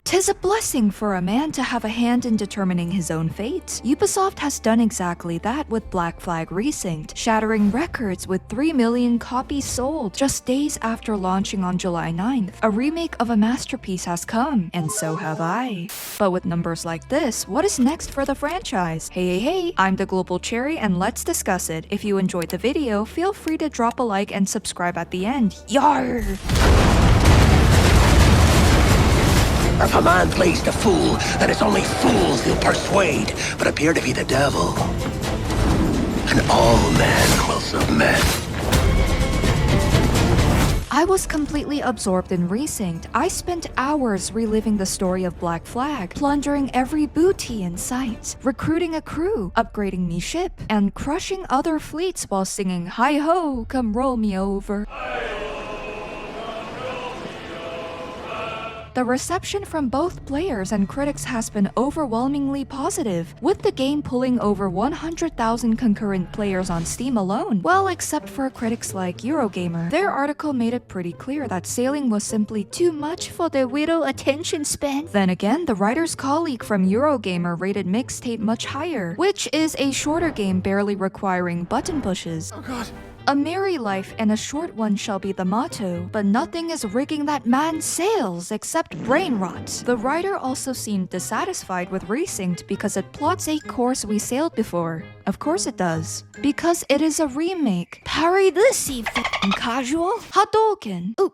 'Tis a blessing for a man to have a hand in determining his own fate. Ubisoft has done exactly that with Black Flag Resynced, shattering records with 3 million copies sold just days after launching on July 9th. A remake of a masterpiece has come, and so have I. But with numbers like this, what is next for the franchise? Hey, I'm the globalcherry and let's discuss it. If you enjoyed the video, feel free to drop a like and subscribe at the end. Yar! If a man plays the fool, then it's only fools he'll persuade, but appear to be the devil. And all men will submit. I was completely absorbed in Resynced. I spent hours reliving the story of Black Flag, plundering every booty in sight, recruiting a crew, upgrading me ship, and crushing other fleets while singing "Hi-ho, come roll me over." The reception from both players and critics has been overwhelmingly positive, with the game pulling over 100,000 concurrent players on Steam alone. Well, except for critics like Eurogamer. Their article made it pretty clear that sailing was simply too much for their little attention span. Then again, the writer's colleague from Eurogamer rated Mixtape much higher, which is a shorter game barely requiring button pushes. Oh god. A merry life and a short one shall be the motto, but nothing is rigging that man's sails except brain rot. The writer also seemed dissatisfied with Resynced because it plots a course we sailed before. Of course it does. Because it is a remake. Parry this, you f***ing casual. Hadouken. Oop.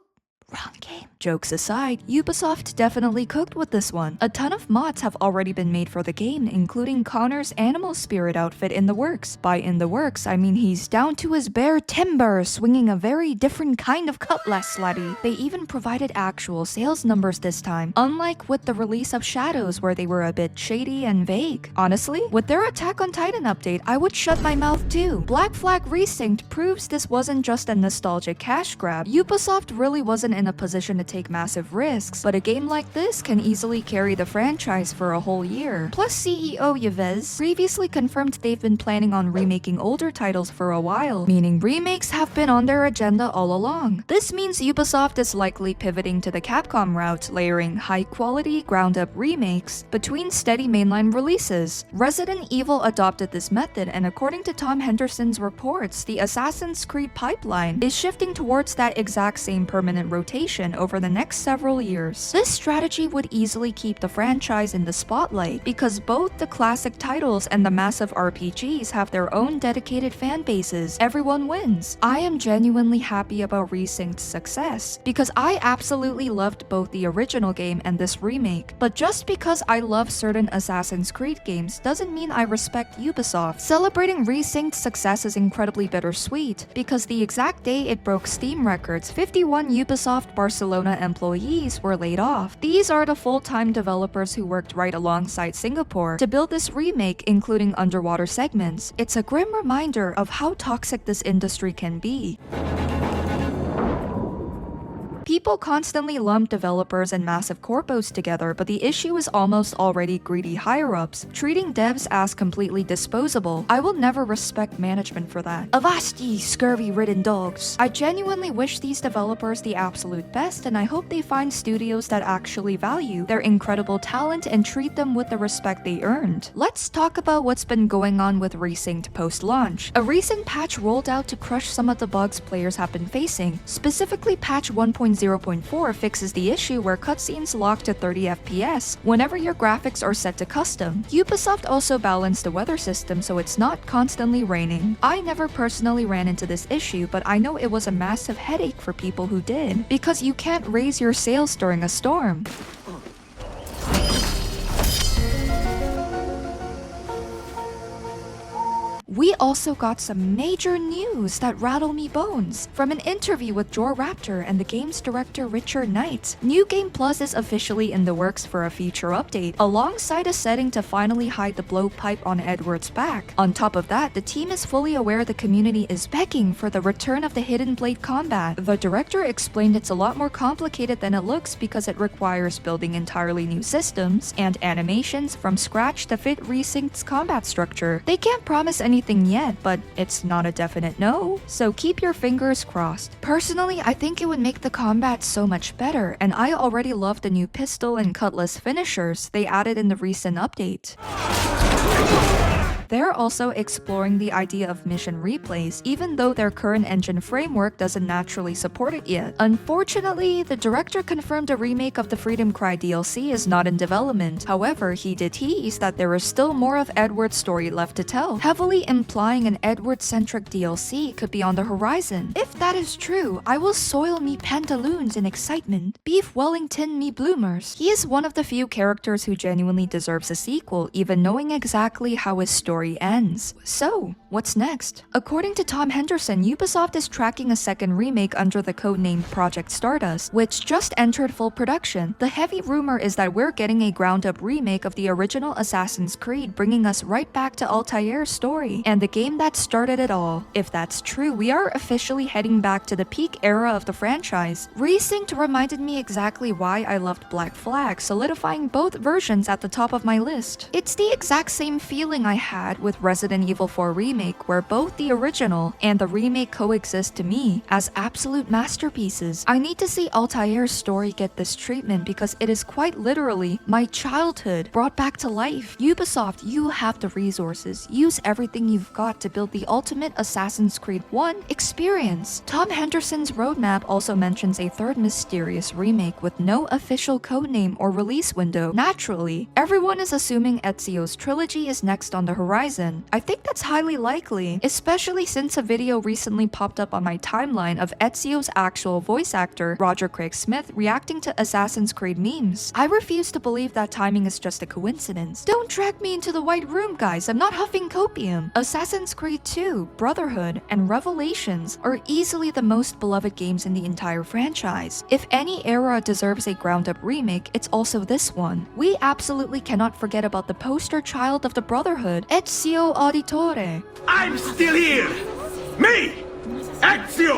Wrong game. Jokes aside, Ubisoft definitely cooked with this one. A ton of mods have already been made for the game, including Connor's animal spirit outfit in the works. By in the works, I mean he's down to his bare timber, swinging a very different kind of cutlass laddie. They even provided actual sales numbers this time, unlike with the release of Shadows where they were a bit shady and vague. Honestly, with their Attack on Titan update, I would shut my mouth too. Black Flag Resynced proves this wasn't just a nostalgic cash grab. Ubisoft really wasn't in a position to take massive risks, but a game like this can easily carry the franchise for a whole year. Plus, CEO Yves previously confirmed they've been planning on remaking older titles for a while, meaning remakes have been on their agenda all along. This means Ubisoft is likely pivoting to the Capcom route, layering high-quality, ground-up remakes between steady mainline releases. Resident Evil adopted this method, and according to Tom Henderson's reports, the Assassin's Creed pipeline is shifting towards that exact same permanent rotation over the next several years. This strategy would easily keep the franchise in the spotlight because both the classic titles and the massive RPGs have their own dedicated fan bases. Everyone wins. I am genuinely happy about Resynced's success because I absolutely loved both the original game and this remake. But just because I love certain Assassin's Creed games doesn't mean I respect Ubisoft. Celebrating Resynced's success is incredibly bittersweet because the exact day it broke Steam records, 51 Ubisoft Barcelona employees were laid off. These are the full-time developers who worked right alongside Singapore to build this remake, including underwater segments. It's a grim reminder of how toxic this industry can be. People constantly lump developers and massive corpos together, but the issue is almost already greedy higher-ups, treating devs as completely disposable. I will never respect management for that. Avast ye scurvy-ridden dogs. I genuinely wish these developers the absolute best, and I hope they find studios that actually value their incredible talent and treat them with the respect they earned. Let's talk about what's been going on with Resynced post-launch. A recent patch rolled out to crush some of the bugs players have been facing. Specifically, patch 1.0.4 fixes the issue where cutscenes lock to 30 FPS whenever your graphics are set to custom. Ubisoft also balanced the weather system so it's not constantly raining. I never personally ran into this issue, but I know it was a massive headache for people who did, because you can't raise your sails during a storm. We also got some major news that rattle me bones. From an interview with Jor Raptor and the game's director Richard Knight, New Game Plus is officially in the works for a future update, alongside a setting to finally hide the blowpipe on Edward's back. On top of that, the team is fully aware the community is begging for the return of the Hidden Blade combat. The director explained it's a lot more complicated than it looks because it requires building entirely new systems and animations from scratch to fit Resynced's combat structure. They can't promise anything nothing yet, but it's not a definite no, so keep your fingers crossed. Personally, I think it would make the combat so much better, and I already love the new pistol and cutlass finishers they added in the recent update. They're also exploring the idea of mission replays, even though their current engine framework doesn't naturally support it yet. Unfortunately, the director confirmed a remake of the Freedom Cry DLC is not in development. However, he did tease that there is still more of Edward's story left to tell, heavily implying an Edward-centric DLC could be on the horizon. If that is true, I will soil me pantaloons in excitement. Beef Wellington me bloomers. He is one of the few characters who genuinely deserves a sequel, even knowing exactly how his story ends. So, what's next? According to Tom Henderson, Ubisoft is tracking a second remake under the codename Project Stardust, which just entered full production. The heavy rumor is that we're getting a ground-up remake of the original Assassin's Creed, bringing us right back to Altaïr's story, and the game that started it all. If that's true, we are officially heading back to the peak era of the franchise. Resynced reminded me exactly why I loved Black Flag, solidifying both versions at the top of my list. It's the exact same feeling I had with Resident Evil 4 Remake, where both the original and the remake coexist to me as absolute masterpieces. I need to see Altaïr's story get this treatment because it is quite literally my childhood brought back to life. Ubisoft, you have the resources. Use everything you've got to build the ultimate Assassin's Creed 1 experience. Tom Henderson's roadmap also mentions a third mysterious remake with no official codename or release window. Naturally, everyone is assuming Ezio's Trilogy is next on the horizon. I think that's highly likely, especially since a video recently popped up on my timeline of Ezio's actual voice actor, Roger Craig Smith, reacting to Assassin's Creed memes. I refuse to believe that timing is just a coincidence. Don't drag me into the white room, guys. I'm not huffing copium. Assassin's Creed 2, Brotherhood, and Revelations are easily the most beloved games in the entire franchise. If any era deserves a ground-up remake, it's also this one. We absolutely cannot forget about the poster child of the Brotherhood, Ezio Auditore. I'm still here! Me! Ezio!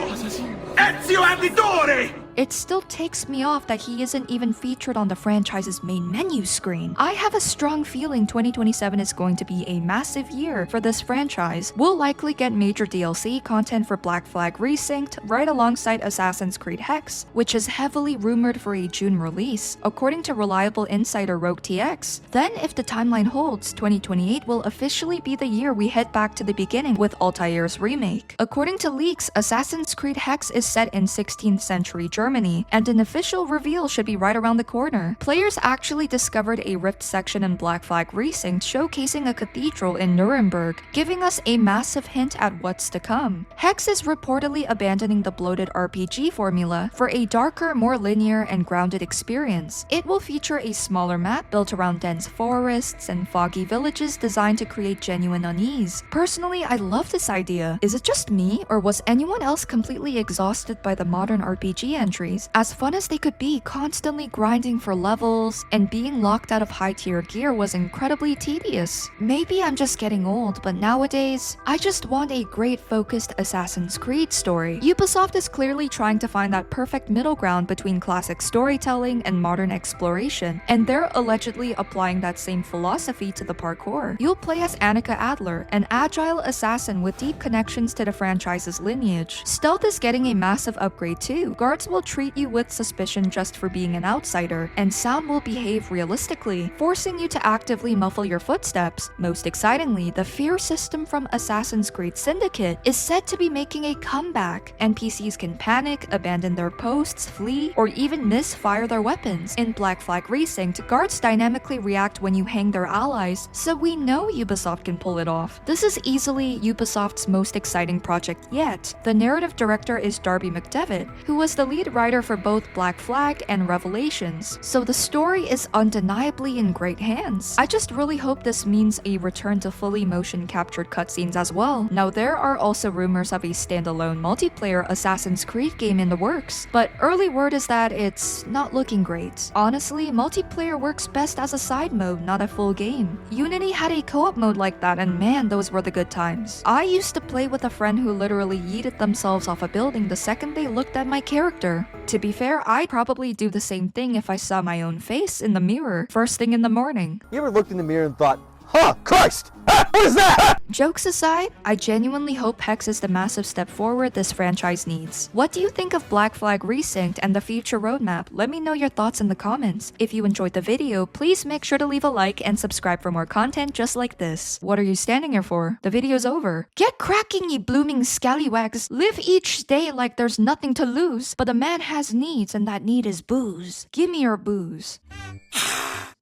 Ezio Auditore! It still takes me off that he isn't even featured on the franchise's main menu screen. I have a strong feeling 2027 is going to be a massive year for this franchise. We'll likely get major DLC content for Black Flag Resynced right alongside Assassin's Creed Hexe, which is heavily rumored for a June release, according to reliable insider RogueTX. Then, if the timeline holds, 2028 will officially be the year we head back to the beginning with Altaïr's remake. According to leaks, Assassin's Creed Hexe is set in 16th century Germany, and an official reveal should be right around the corner. Players actually discovered a rift section in Black Flag Resynced showcasing a cathedral in Nuremberg, giving us a massive hint at what's to come. Hexe is reportedly abandoning the bloated RPG formula for a darker, more linear and grounded experience. It will feature a smaller map built around dense forests and foggy villages designed to create genuine unease. Personally, I love this idea. Is it just me, or was anyone else completely exhausted by the modern RPG entries? As fun as they could be, constantly grinding for levels and being locked out of high-tier gear was incredibly tedious. Maybe I'm just getting old, but nowadays, I just want a great focused Assassin's Creed story. Ubisoft is clearly trying to find that perfect middle ground between classic storytelling and modern exploration, and they're allegedly applying that same philosophy to the parkour. You'll play as Annika Adler, an agile assassin with deep connections to the franchise's lineage. Stealth is getting a massive upgrade too. Guards will treat you with suspicion just for being an outsider, and sound will behave realistically, forcing you to actively muffle your footsteps. Most excitingly, the fear system from Assassin's Creed Syndicate is said to be making a comeback. NPCs can panic, abandon their posts, flee, or even misfire their weapons. In Black Flag Resynced, guards dynamically react when you hang their allies, so we know Ubisoft can pull it off. This is easily Ubisoft's most exciting project yet. The narrative director is Darby McDevitt, who was the lead writer for both Black Flag and Revelations, so the story is undeniably in great hands. I just really hope this means a return to fully motion captured cutscenes as well. Now, there are also rumors of a standalone multiplayer Assassin's Creed game in the works, but early word is that it's not looking great. Honestly, multiplayer works best as a side mode, not a full game. Unity had a co-op mode like that, and man, those were the good times. I used to play with a friend who literally yeeted themselves off a building the second they looked at my character. To be fair, I'd probably do the same thing if I saw my own face in the mirror first thing in the morning. You ever looked in the mirror and thought, Huh, Christ! Ah, what is that? Jokes aside, I genuinely hope Hexe is the massive step forward this franchise needs. What do you think of Black Flag Resynced and the future roadmap? Let me know your thoughts in the comments. If you enjoyed the video, please make sure to leave a like and subscribe for more content just like this. What are you standing here for? The video's over. Get cracking, ye blooming scallywags. Live each day like there's nothing to lose, but a man has needs and that need is booze. Give me your booze.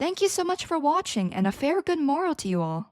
Thank you so much for watching and a fair good moral to you all.